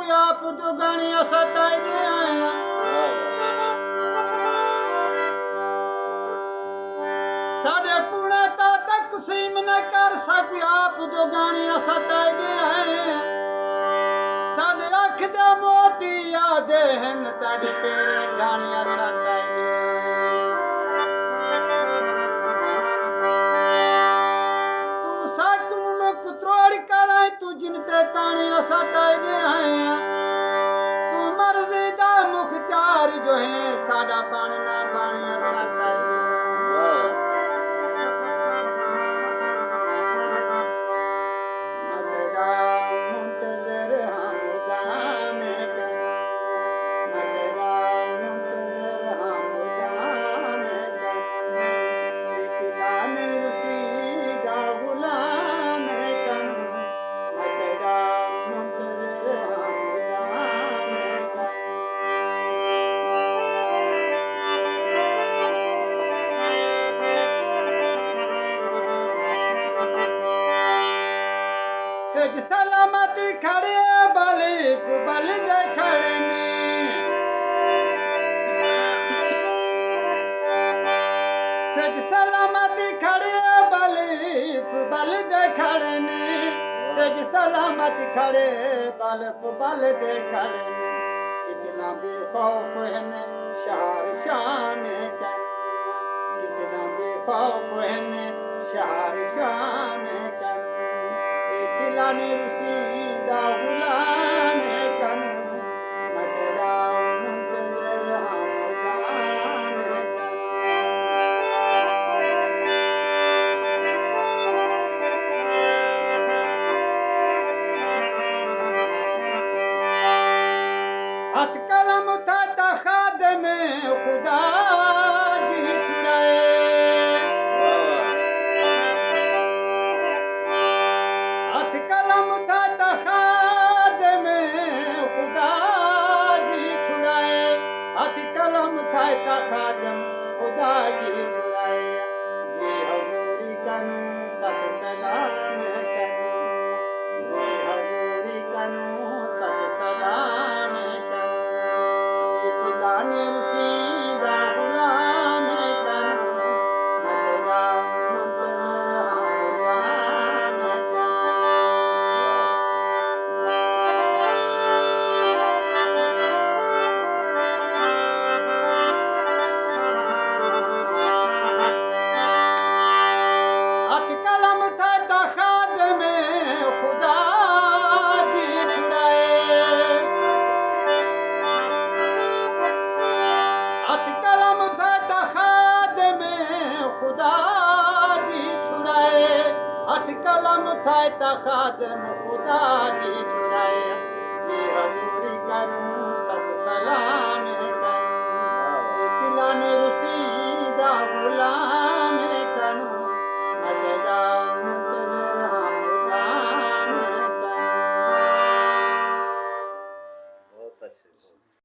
कोई आप दो गानियां सताई दे आया साढ़े पुणे ता तक सीम न कर सकी आप दो गानियां सताई दे आया साढ़े अख दे मोती याद हैं ताड़े पेरे गानियां सताई दे त्रोड़ कराए तू जिनते ताने सताई दे आया तू मर्जी दा मुख्तार जो है सादा पाना पानिया सताई दे मदरा मुंतजर हम खुदा में कर मदरा मुंतजर हम खुदा में कर इत्मीनान रसीदा गुलाम सज सलामती खड़े बली बल दे खड़े ने सज सलामती खड़े बली बल दे खड़े ने सज सलामती खड़े बल दे खड़े ने कितना बेखौफ है ने शहर शान कर कितना बेखौफ है ने शहर शान कर दिलाने रसीदा गुलाम कनु मदरा मुंतजर हम गुलाम हथ कलम था खादम खुदा जी छुड़ाए कलम था खादम खुदा जी छुड़ाए हथ कलम था खादम खुदा जी छुड़ाए जी हजूरी कनु सत सलाम कनु जी हजूरी कनु सत सलाम कनु इत्मीनान रसीदा गुलाम कनु मदरा कलम था खादम खुदा जी छुड़ाए हथ कलम था खादम खुदा जी छुड़ाए हथ कलम था खादम खुदा जी छुड़ाए जी हजूरी करूं